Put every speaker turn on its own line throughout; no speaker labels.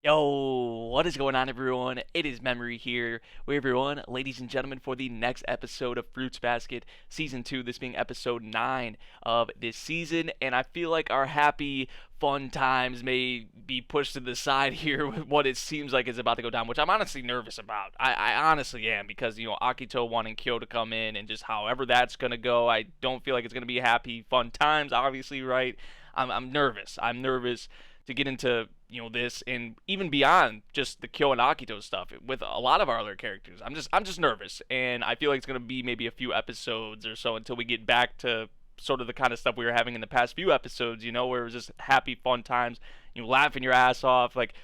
Yo, what is going on, everyone? It is Memory here with everyone, ladies and gentlemen, for the next episode of Fruits Basket Season 2, this being episode 9 of this season. And I feel like our happy, fun times may be pushed to the side here with what it seems like is about to go down, which I'm honestly nervous about. I honestly am, because, Akito wanting Kyo to come in and just however that's going to go, I don't feel like it's going to be happy, fun times, obviously, right? I'm nervous. I'm nervous to get into this and even beyond just the Kyo and Akito stuff with a lot of our other characters. I'm just nervous, and I feel like it's gonna be maybe a few episodes or so until we get back to sort of the kind of stuff we were having in the past few episodes. Where it was just happy, fun times, laughing your ass off, like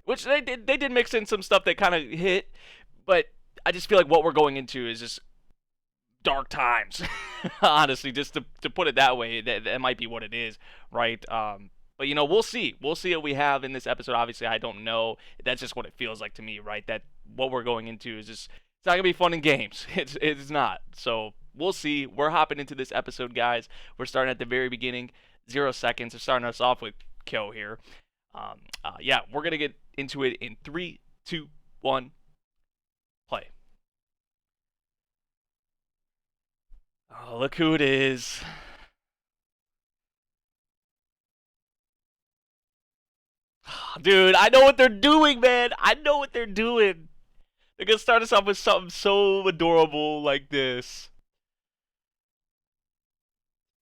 which they did mix in some stuff that kind of hit, but I just feel like what we're going into is just dark times. Honestly, just to put it that way, that might be what it is, right? But we'll see. We'll see what we have in this episode. Obviously, I don't know. That's just what it feels like to me, right? That what we're going into is just it's not gonna be fun and games. It's not. So we'll see. We're hopping into this episode, guys. We're starting at the very beginning, 0 seconds. We're starting us off with Kyo here. Yeah, we're gonna get into it in 3, 2, 1, play. Oh, look who it is. Dude, I know what they're doing, man. I know what they're doing. They're gonna start us off with something so adorable like this.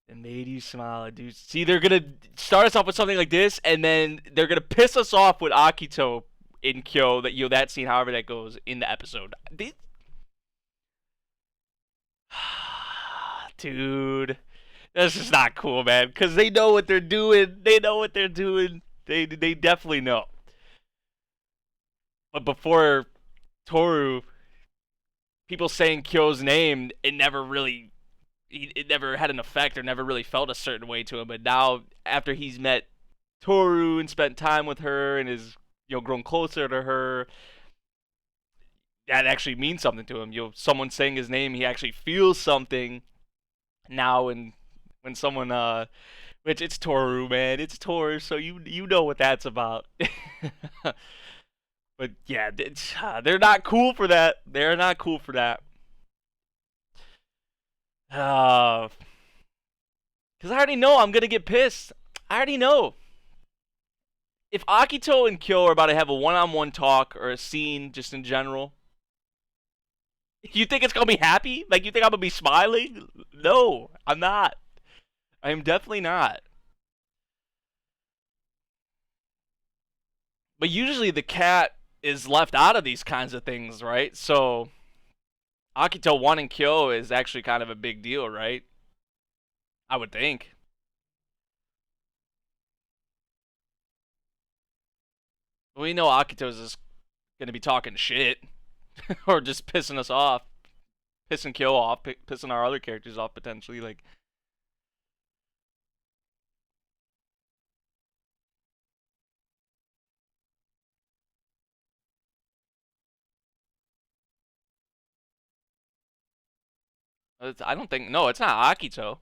It made you smile, dude. See, they're gonna start us off with something like this, and then they're gonna piss us off with Akito in Kyo. That scene, however that goes in the episode. Dude, this is not cool, man. Cause they know what they're doing. They know what they're doing. They definitely know. But before Toru, people saying Kyo's name, it never had an effect or never really felt a certain way to him. But now, after he's met Toru and spent time with her and is grown closer to her, that actually means something to him. Someone saying his name, he actually feels something now. And when someone which it's Toru, man, it's Toru, so you know what that's about. But yeah, they're not cool for that. They're not cool for that. Because I already know I'm gonna get pissed. I already know. If Akito and Kyo are about to have a one-on-one talk or a scene, just in general, you think it's gonna be happy? Like, you think I'm gonna be smiling? No, I'm not. I am definitely not. But usually the cat is left out of these kinds of things, right? So Akito wanting Kyo is actually kind of a big deal, right? I would think. We know Akito's just gonna be talking shit or just pissing us off, pissing Kyo off, pissing our other characters off potentially. Like, I don't think. No, it's not Akito.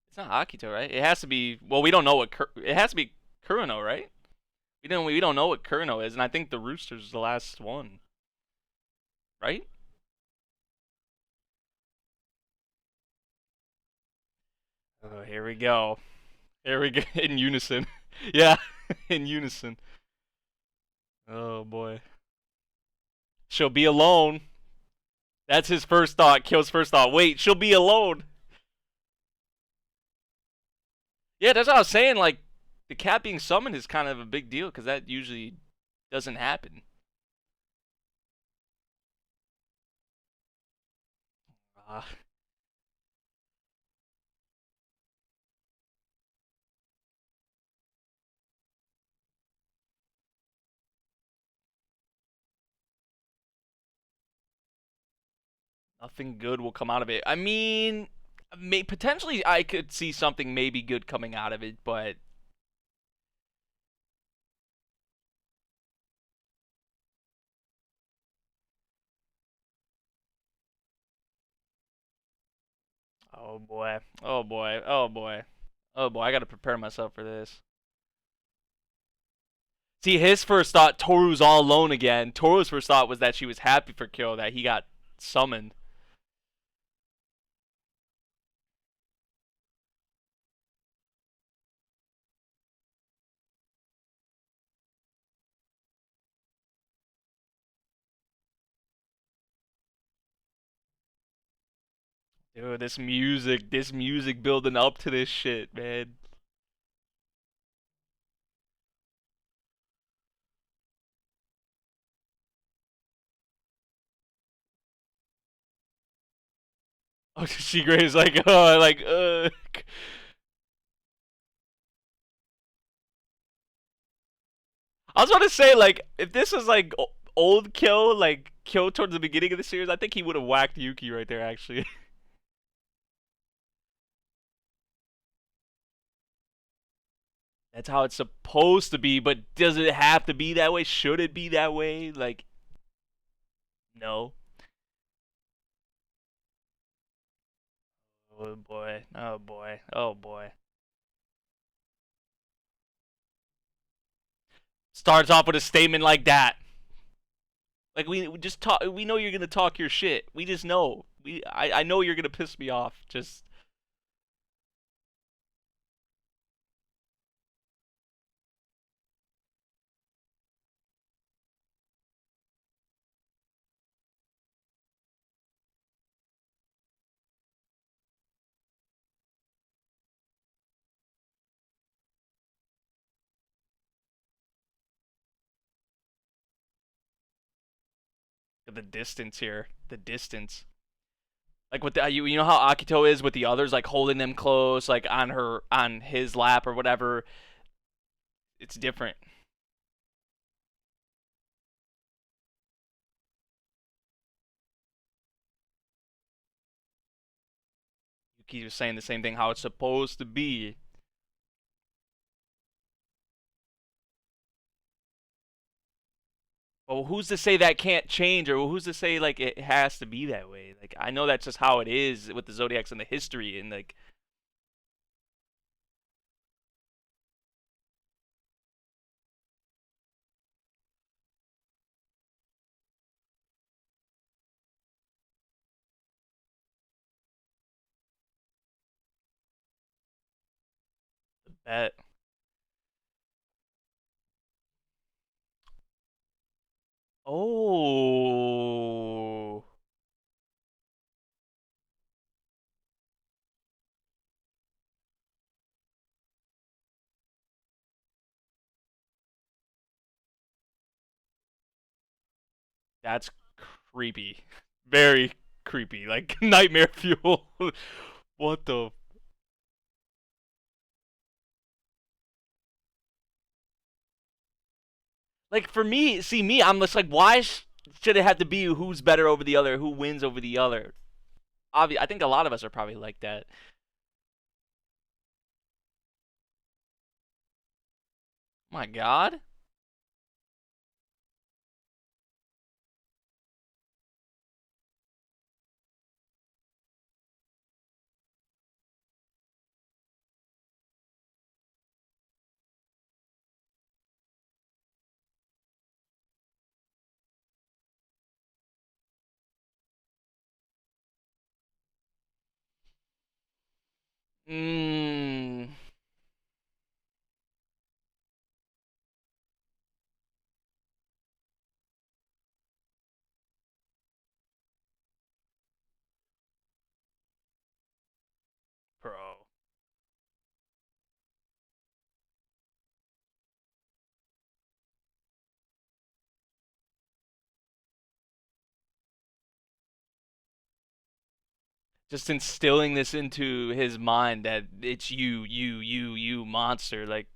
It's not Akito, right? It has to be. Well, we don't know what. It has to be Kurino, right? We don't know what Kurino is, and I think the Rooster's the last one, right? Oh, here we go. Here we go. In unison. Yeah, in unison. Oh boy. She'll be alone. That's his first thought. Kyo's first thought. Wait, she'll be alone. Yeah, that's what I was saying. Like, the cat being summoned is kind of a big deal because that usually doesn't happen. Uh, Nothing good will come out of it. I mean, potentially I could see something maybe good coming out of it, but oh boy, oh boy, oh boy, oh boy, I got to prepare myself for this. See, his first thought, Toru's all alone again. Toru's first thought was that she was happy for Kyo, that he got summoned. Dude, this music building up to this shit, man. Oh, she Gray's like, I was about to say, like, if this was like old Kyo, like Kyo towards the beginning of the series, I think he would have whacked Yuki right there, actually. That's how it's supposed to be, but does it have to be that way? Should it be that way? Like, no. Oh boy. Oh boy. Oh boy. Starts off with a statement like that. Like we just talk. We know you're gonna talk your shit. We just know. I know you're gonna piss me off. Just the distance here. The distance. Like with the, you know how Akito is with the others, like holding them close, like on his lap or whatever. It's different. Yuki was saying the same thing, how it's supposed to be. Well, who's to say that can't change, or who's to say like it has to be that way? Like I know that's just how it is with the Zodiacs and the history, and like the bet. Oh, that's creepy. Very creepy. Like nightmare fuel. What the? Like for me, see me, I'm just like, why should it have to be who's better over the other, who wins over the other? I think a lot of us are probably like that. My God, mmm, bro. Just instilling this into his mind that it's you, monster. Like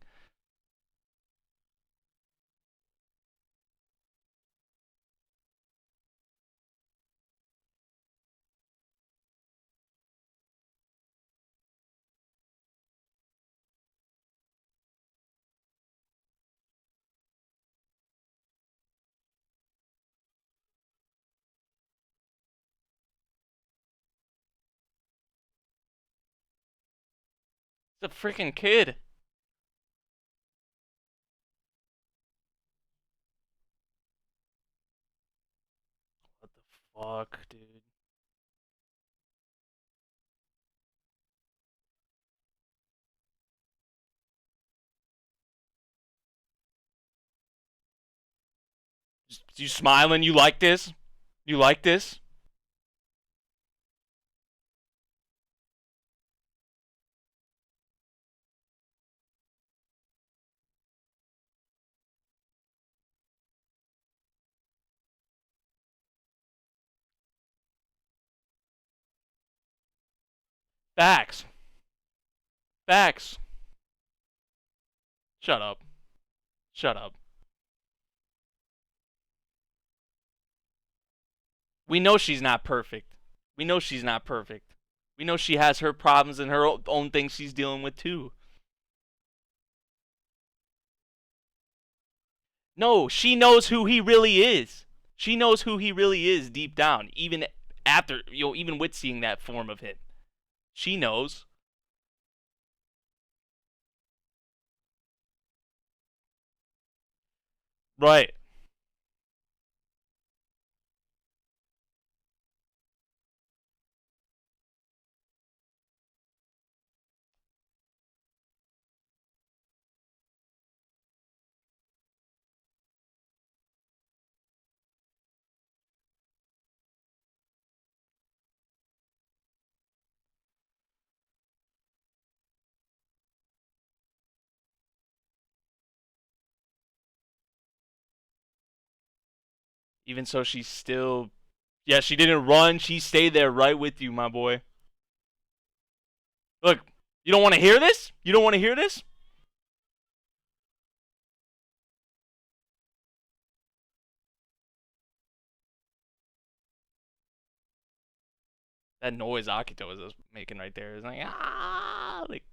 it's a freaking kid. Fuck, dude. You smiling? You like this? You like this? Facts. Facts. Shut up. Shut up. We know she's not perfect. We know she's not perfect. We know she has her problems and her own things she's dealing with too. No, she knows who he really is. She knows who he really is deep down, even after, even with seeing that form of him. She knows. Right. Even so, she's still. Yeah, she didn't run. She stayed there right with you, my boy. Look, you don't want to hear this? You don't want to hear this? That noise Akito is making right there is like, ah, like.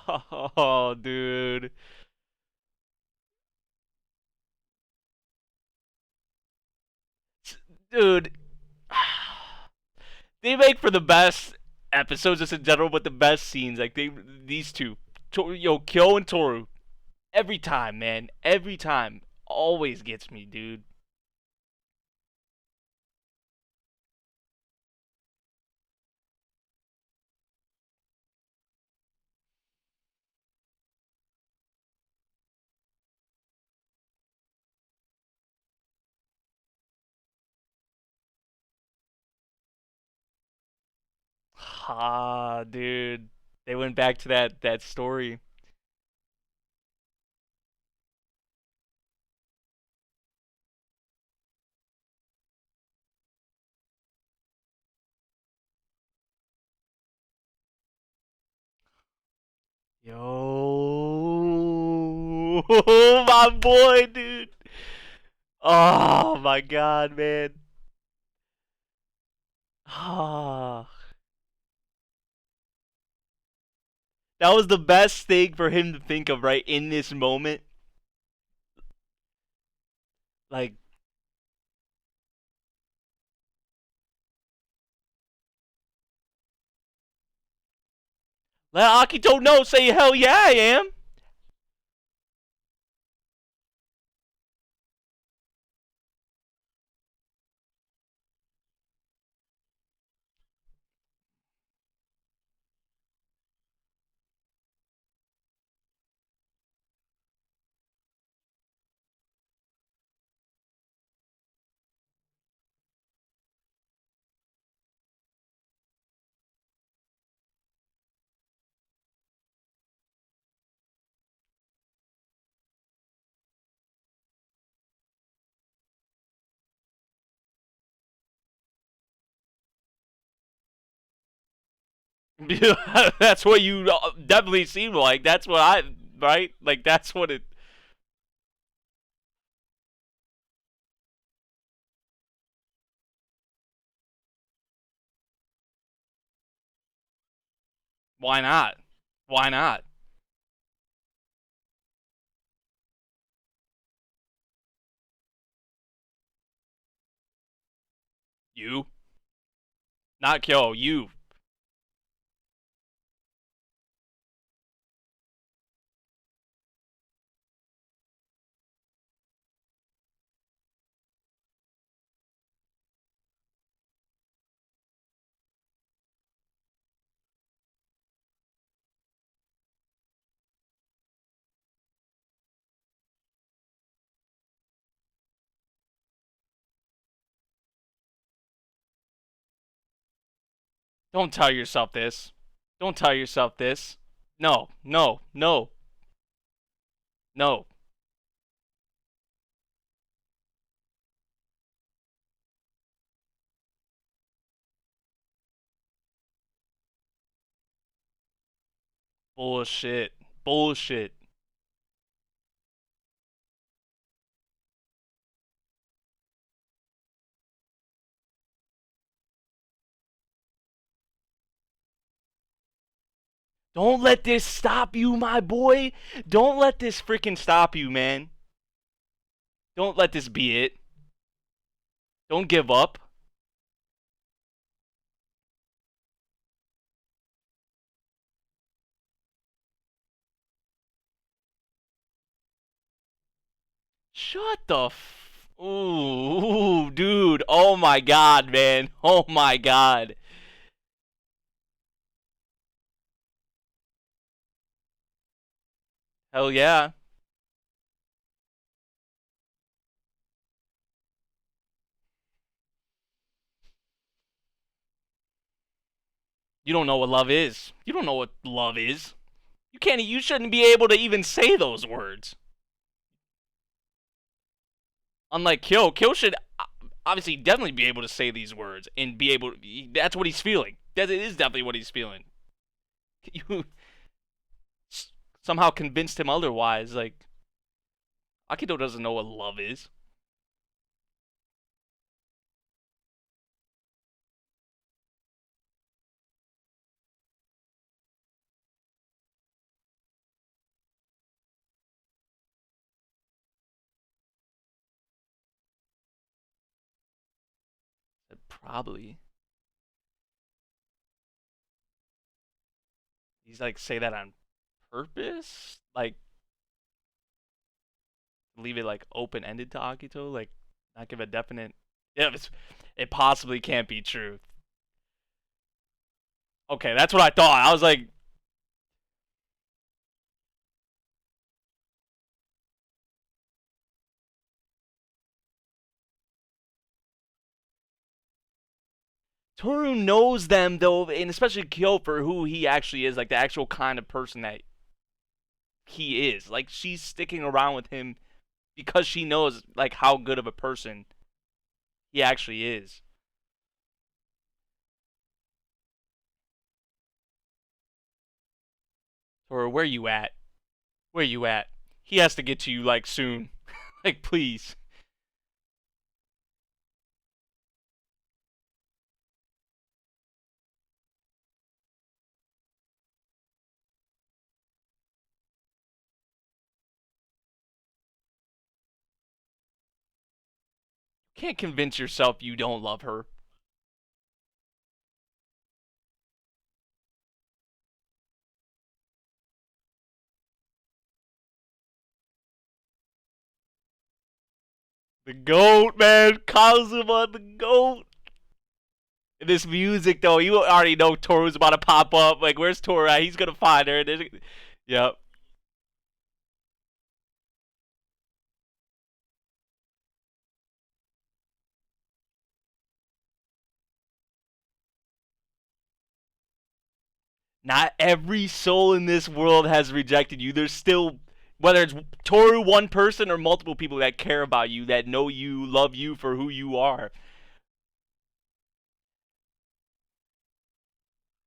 Oh, dude. Dude. They make for the best episodes just in general, but the best scenes. Like, these two. Yo, Kyo and Toru. Every time, man. Every time. Always gets me, dude. Ah, dude. They went back to that story. Yo, my boy, dude. Oh my god, man. Ah, that was the best thing for him to think of right in this moment. Like, let Akito know. Say hell yeah, I am. That's what you definitely seem like. That's what I right. Like that's what it. Why not? Why not? You? Not Kyo, you. Don't tell yourself this. Don't tell yourself this. No, no, no, no. Bullshit. Bullshit. Don't let this stop you, my boy. Don't let this freaking stop you, man. Don't let this be it. Don't give up. Shut the ooh, dude. Oh my god, man. Oh my god. Hell yeah. You don't know what love is. You don't know what love is. You shouldn't be able to even say those words. Unlike Kill should obviously definitely be able to say these words and be able. That's what he's feeling. That is definitely what he's feeling. You somehow convinced him otherwise. Like Akito doesn't know what love is. Probably. He's like say that on purpose. Like leave it like open ended to Akito. Like not give a definite. Yeah, it possibly can't be true. Okay, that's what I thought. I was like, Toru knows them though, and especially Kyo for who he actually is, like the actual kind of person that he is. Like she's sticking around with him because she knows like how good of a person he actually is. Or where you at? Where you at? He has to get to you like soon. Like please. You can't convince yourself you don't love her. The goat, man. Kazuma, the goat. This music though, you already know Toru's about to pop up. Like, where's Toru at? He's gonna find her. Yep. Not every soul in this world has rejected you. There's still, whether it's Toru, one person, or multiple people that care about you, that know you, love you for who you are.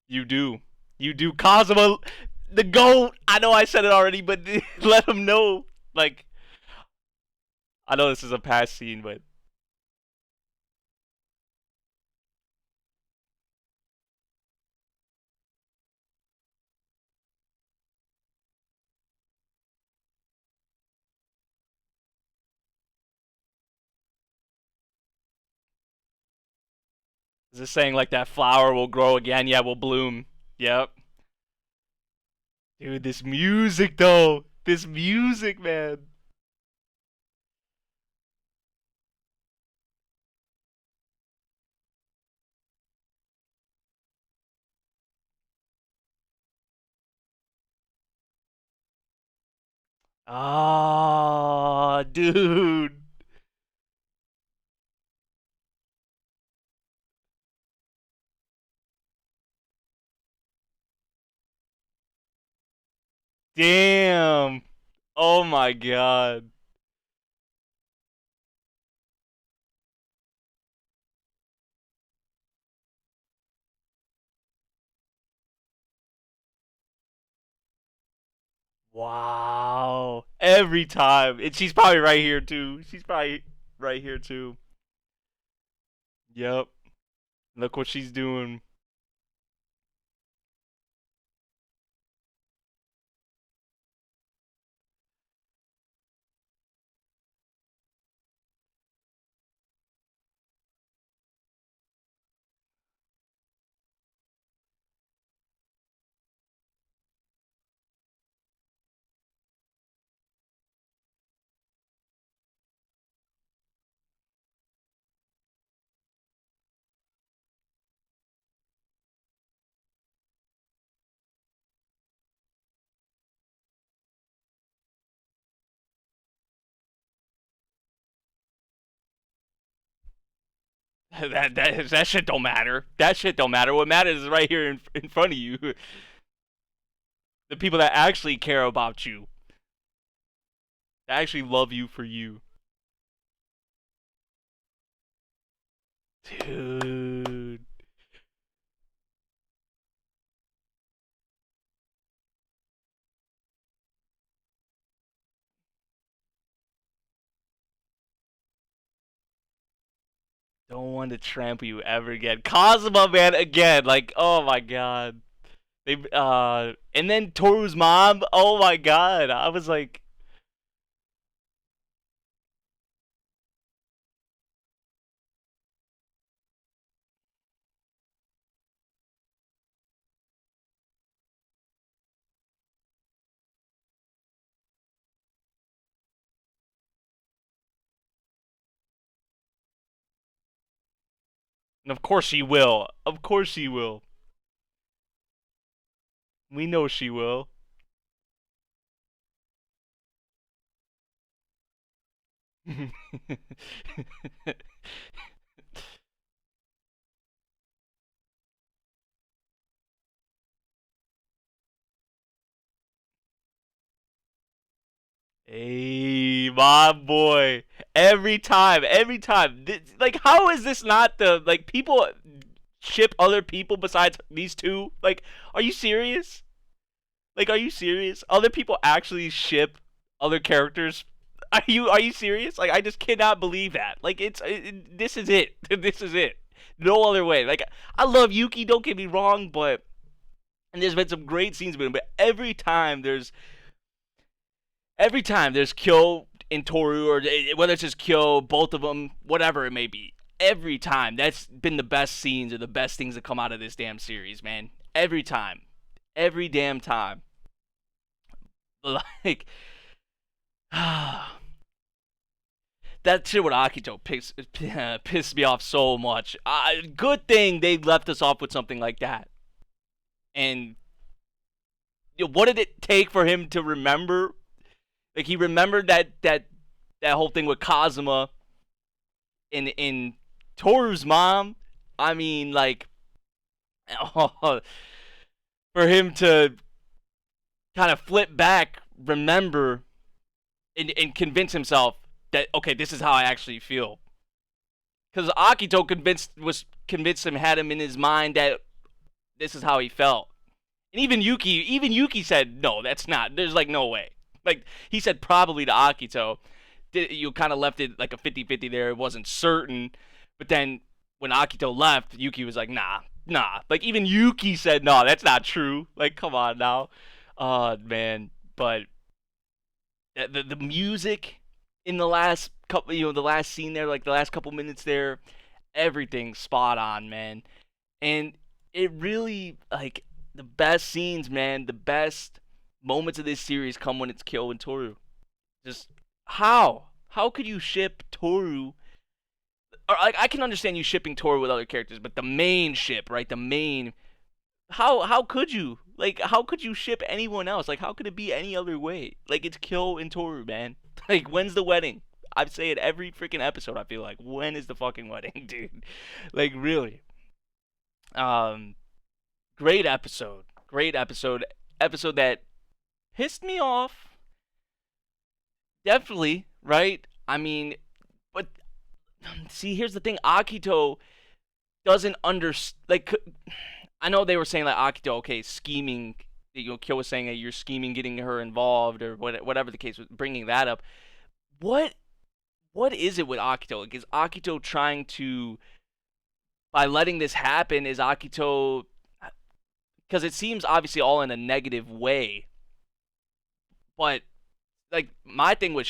You do. You do. Kazuma, the GOAT. I know I said it already, but let him know. Like, I know this is a past scene, but Is this saying like that flower will grow again? Yeah, will bloom. Yep. Dude, this music though. This music, man. Ah, dude. Damn. Oh my god. Wow. Every time. And she's probably right here too. She's probably right here too. Yep. Look what she's doing. That shit don't matter. That shit don't matter. What matters is right here in front of you. The people that actually care about you. That actually love you for you. Dude. Don't want to trample you ever again. Cosmo, man, again. Like, oh my god. They and then Toru's mom. Oh my god. I was like, and of course she will. Of course she will. We know she will. Hey, my boy. Every time. Like, how is this not the like people ship other people besides these two? Like, are you serious? Like, are you serious? Other people actually ship other characters? Are you serious? Like, I just cannot believe that. Like, this is it. This is it. No other way. Like, I love Yuki. Don't get me wrong, but and there's been some great scenes with him. But every time there's Kyo and Toru, or whether it's just Kyo, both of them, whatever it may be. Every time, that's been the best scenes or the best things that come out of this damn series, man. Every time, every damn time. Like, that shit with Akito pissed me off so much. Good thing they left us off with something like that. And what did it take for him to remember? Like, he remembered that whole thing with Kazuma in Toru's mom. I mean, like, for him to kind of flip back, remember, and convince himself that, okay, this is how I actually feel. Because Akito was convinced him, had him in his mind that this is how he felt. And even Yuki said, no, that's not. There's like no way. Like, he said probably to Akito. You kind of left it like a 50-50 there. It wasn't certain. But then when Akito left, Yuki was like, nah, nah. Like, even Yuki said, no, that's not true. Like, come on now. Oh, man. But the music in the last couple, the last scene there, like the last couple minutes there, everything spot on, man. And it really, like, the best scenes, man, the best moments of this series come when it's Kyo and Toru. Just how? How could you ship Toru? Or I can understand you shipping Toru with other characters, but the main ship, right? The main. How could you? Like, how could you ship anyone else? Like, how could it be any other way? Like, it's Kyo and Toru, man. Like, when's the wedding? I say it every freaking episode. I feel like, when is the fucking wedding, dude? Like, really. Um, Great episode. Great episode. Episode that pissed me off. Definitely, right? I mean, but see, here's the thing. Akito doesn't understand. Like, I know they were saying like Akito, okay, scheming. Kyo was saying that you're scheming, getting her involved, or whatever the case was, bringing that up. What is it with Akito? Like, is Akito trying to, by letting this happen, is Akito, because it seems obviously all in a negative way, but like my thing with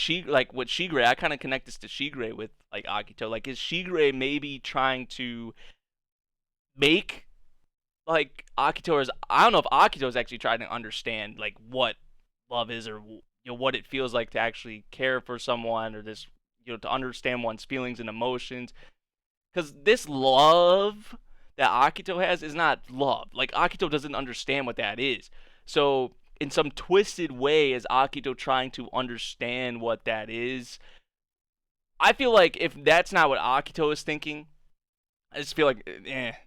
with Shigure, I kind of connect this to Shigure with like Akito. Like, is Shigure maybe trying to make like Akito, is, I don't know if Akito is actually trying to understand like what love is, or what it feels like to actually care for someone, or this, to understand one's feelings and emotions. Because this love that Akito has is not love. Like, Akito doesn't understand what that is. So in some twisted way, is Akito trying to understand what that is? I feel like if that's not what Akito is thinking, I just feel like,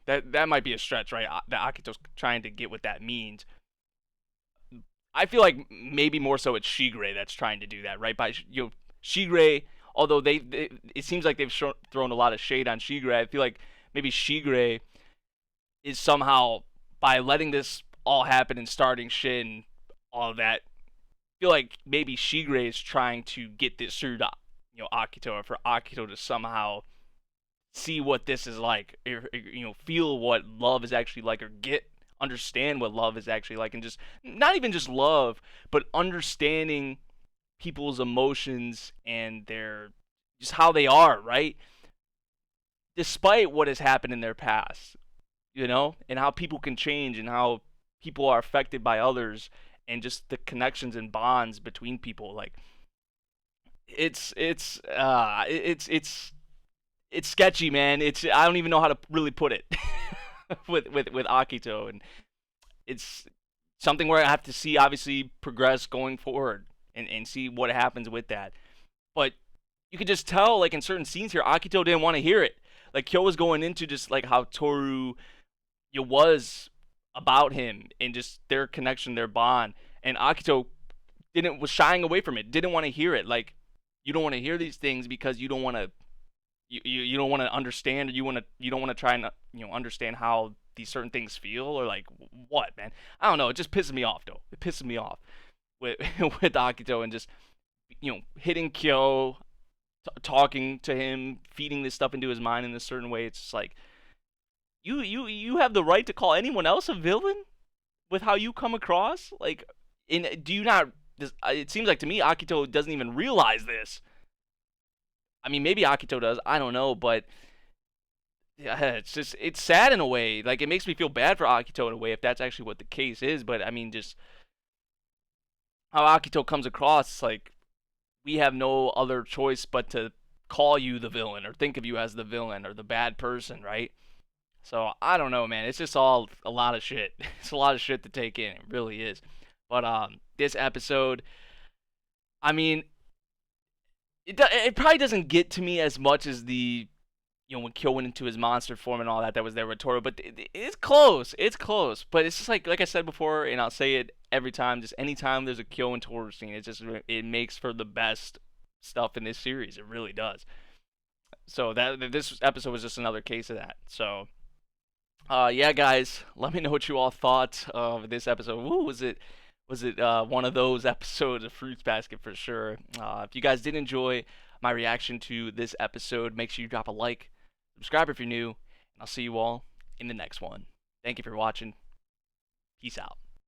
that might be a stretch, right? That Akito's trying to get what that means. I feel like maybe more so it's Shigure that's trying to do that, right? By Shigure, although it seems like they've thrown a lot of shade on Shigure. I feel like maybe Shigure is somehow, by letting this all happen and starting shit and all of that, I feel like maybe Shigure is trying to get this through to Akito, or for Akito to somehow see what this is like, or, feel what love is actually like, or understand what love is actually like, and just not even just love, but understanding people's emotions and their, just how they are, right? Despite what has happened in their past, and how people can change, and how people are affected by others, and just the connections and bonds between people. Like, it's sketchy, man. I don't even know how to really put it with Akito, and it's something where I have to see obviously progress going forward, and see what happens with that. But you could just tell, like, in certain scenes here, Akito didn't want to hear it. Like, Kyo was going into just like how Toru was about him, and just their connection, their bond, and Akito was shying away from it, didn't want to hear it. Like, you don't want to hear these things because you don't want to, you don't want to understand, or you don't want to try and understand how these certain things feel, or like what, man. I don't know. It just pisses me off, though. It pisses me off with with Akito, and just hitting Kyo, talking to him, feeding this stuff into his mind in a certain way. It's just like, you have the right to call anyone else a villain with how you come across. Like, do you not? It seems like to me Akito doesn't even realize this. I mean, maybe Akito does. I don't know, but yeah, it's sad in a way. Like, it makes me feel bad for Akito in a way, if that's actually what the case is. But I mean, just how Akito comes across, like, we have no other choice but to call you the villain, or think of you as the villain, or the bad person, right? So I don't know, man. It's just all a lot of shit. It's a lot of shit to take in. It really is. But this episode, I mean, it probably doesn't get to me as much as the, when Kyo went into his monster form and all that was there with Toru. But it's close. It's close. But it's just like I said before, and I'll say it every time. Just anytime there's a Kyo and Toru scene, it makes for the best stuff in this series. It really does. So this episode was just another case of that. So, yeah, guys, let me know what you all thought of this episode. Woo, was it one of those episodes of Fruits Basket for sure? If you guys did enjoy my reaction to this episode, make sure you drop a like, subscribe if you're new, and I'll see you all in the next one. Thank you for watching. Peace out.